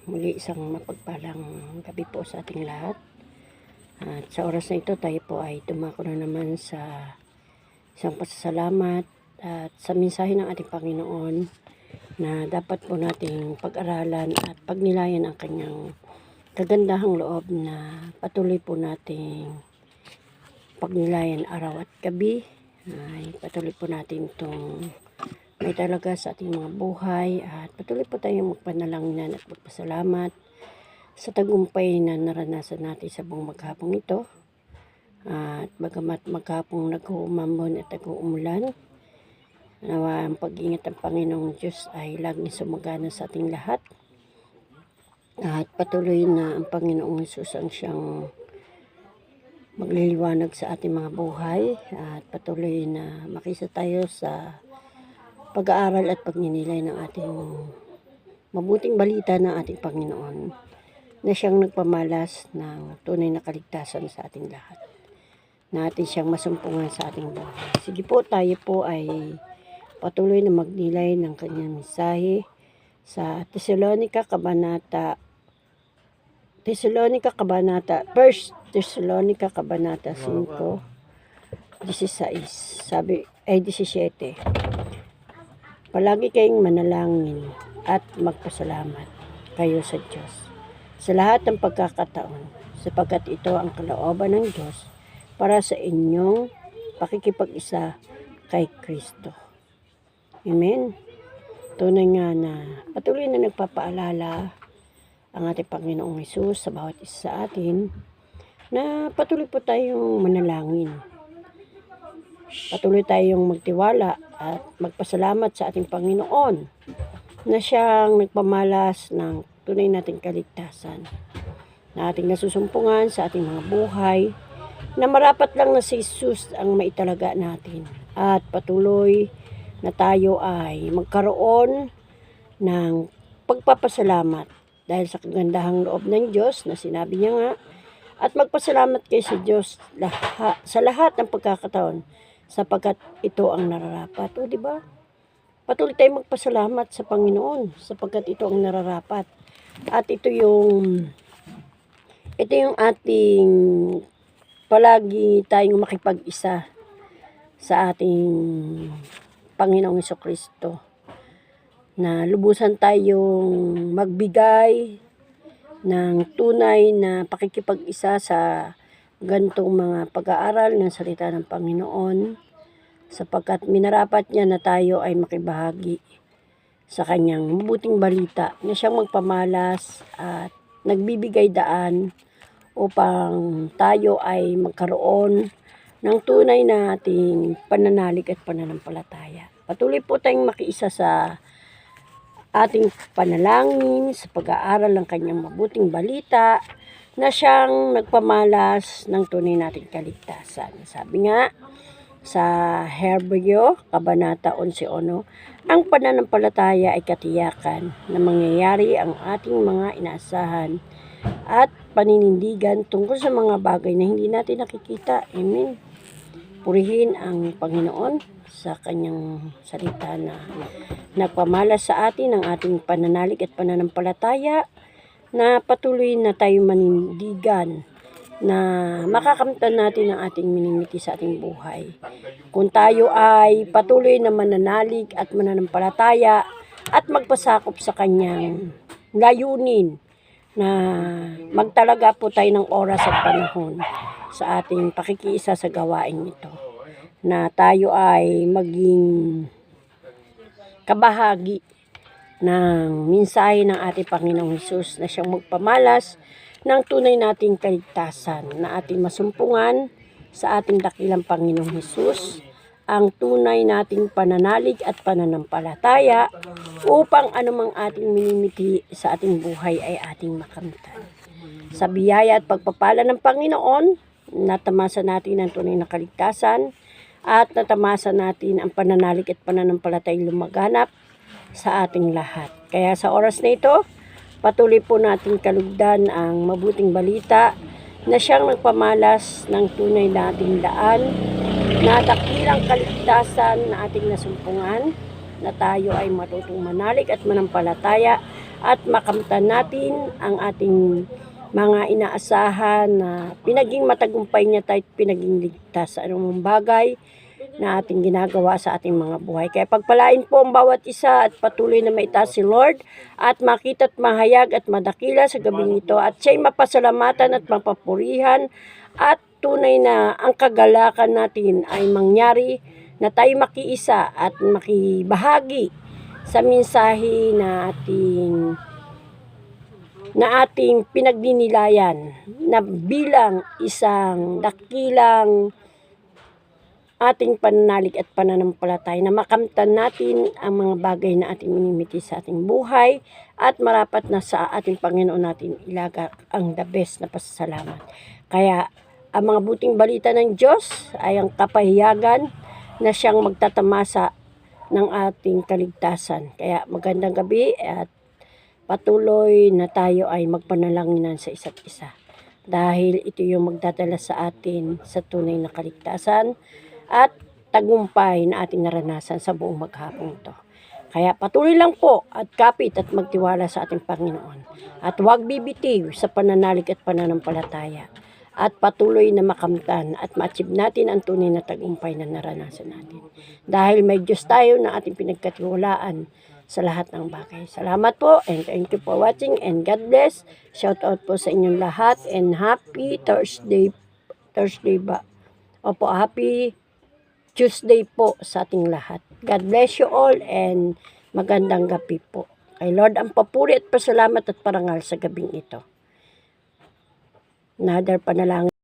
Muli isang mapagpalang gabi po sa ating lahat. At sa oras na ito tayo po ay dumako na naman sa isang pasasalamat at sa mensahe ng ating Panginoon na dapat po nating pag-aralan at pagnilayan ang kanyang kagandahang loob na patuloy po nating pagnilayan araw at gabi. Ay patuloy po natin itong may talaga sa ating mga buhay at patuloy po tayong magpanalangin at magpasalamat sa tagumpay na naranasan natin sa buong maghapong ito. At bagamat maghapong nag-uumambon at nag-uumulan, nawa ang pag-ingat ng Panginoong Diyos ay laging sumagana sa ating lahat. At patuloy na ang Panginoong Hesus ang siyang magliliwanag sa ating mga buhay at patuloy na makisa tayo sa pag-aaral at pagninilay ng ating mabuting balita ng ating Panginoon na siyang nagpamalas ng tunay na kaligtasan sa ating lahat. Na atin siyang masumpungan sa ating buhay. Sige po, tayo po ay patuloy na magnilay ng kanyang mensahe sa Thessalonica Kabanata 1 Thessalonica Kabanata 5, 16, sabi ay 17. Palagi kayong manalangin at magpasalamat kayo sa Diyos sa lahat ng pagkakataon, sapagkat ito ang kalooban ng Diyos para sa inyong pakikipag-isa kay Kristo. Amen. Tunay nga na patuloy na nagpapaalala ang ating Panginoong Hesus sa bawat isa sa atin na patuloy po tayong manalangin. Patuloy tayong magtiwala at magpasalamat sa ating Panginoon na siyang nagpamalas ng tunay nating kaligtasan na ating nasusumpungan sa ating mga buhay na marapat lang na si Jesus ang maitalaga natin at patuloy na tayo ay magkaroon ng pagpapasalamat dahil sa kagandahang loob ng Diyos na sinabi niya nga at magpasalamat kayo sa Diyos sa lahat ng pagkakataon sapagkat ito ang nararapat. O diba? Patuloy tayong magpasalamat sa Panginoon sapagkat ito ang nararapat. At ito yung ating palagi tayong makipag-isa sa ating Panginoong Hesukristo. Na lubusan tayong magbigay ng tunay na pakikipag-isa sa gantong mga pag-aaral ng salita ng Panginoon sapagkat minarapat niya na tayo ay makibahagi sa kanyang mabuting balita na siyang magpamalas at nagbibigay daan upang tayo ay magkaroon ng tunay na ating pananalig at pananampalataya. Patuloy po tayong makiisa sa ating panalangin sa pag-aaral ng kanyang mabuting balita na siyang nagpamalas ng tunay nating kaligtasan. Sabi nga sa Hebreo, Kabanata 11:1, ang pananampalataya ay katiyakan na mangyayari ang ating mga inaasahan at paninindigan tungkol sa mga bagay na hindi natin nakikita. Amen. Purihin ang Panginoon sa kanyang salita na nagpamalas sa atin ang ating pananalig at pananampalataya na patuloy na tayo manindigan na makakamtan natin ang ating minimiti sa ating buhay. Kung tayo ay patuloy na mananalig at mananampalataya at magpasakop sa kanyang layunin na magtalaga po tayo ng oras at panahon sa ating pakikiisa sa gawain ito. Na tayo ay maging kabahagi ng mensahe ng ating Panginoong Hesus na siyang magpamalas ng tunay nating kaligtasan na ating masumpungan sa ating dakilang Panginoong Hesus ang tunay nating pananalig at pananampalataya upang anumang ating minimiti sa ating buhay ay ating makamtan. Sa biyaya at pagpapala ng Panginoon, natamasa natin ang tunay na kaligtasan at natamasa natin ang pananalig at pananampalatay lumaganap sa ating lahat. Kaya sa oras na ito, patuloy po natin kalugdan ang mabuting balita na siyang nagpamalas ng tunay nating daan na dakilang kaligtasan na ating nasumpungan na tayo ay matutong manalig at manampalataya at makamtan natin ang ating mga inaasahan na pinaging matagumpay niya tayo at pinaging ligtas sa anumang bagay na ating ginagawa sa ating mga buhay. Kaya pagpalain po ang bawat isa at patuloy na maitaas si Lord at makita at mahayag at madakila sa gabing ito at siya'y mapasalamatan at mapapurihan at tunay na ang kagalakan natin ay mangyari na tayo makiisa at makibahagi sa mensahe na ating pinagdinilayan na bilang isang dakilang ating pananalig at pananampalataya na makamtan natin ang mga bagay na ating minimiti sa ating buhay at marapat na sa ating Panginoon natin ilagak ang the best na pasasalamat. Kaya ang mga buting balita ng Diyos ay ang kapahiyagan na siyang magtatamasa ng ating kaligtasan. Kaya magandang gabi at patuloy na tayo ay magpanalanginan sa isa't isa. Dahil ito yung magdadala sa atin sa tunay na kaligtasan at tagumpay na ating naranasan sa buong maghapong ito. Kaya patuloy lang po at kapit at magtiwala sa ating Panginoon. At huwag bibitiw sa pananalig at pananampalataya. At patuloy na makamtan at ma-achieve natin ang tunay na tagumpay na naranasan natin. Dahil may Diyos tayo na ating pinagkatiwalaan sa lahat ng bagay. Salamat po and thank you for watching and God bless. Shout out po sa inyong lahat and happy Thursday ba? Opo, happy Tuesday po sa ating lahat. God bless you all and magandang gabi po. Kay Lord ang papuri at pasalamat at parangal sa gabing ito. Another panalangin.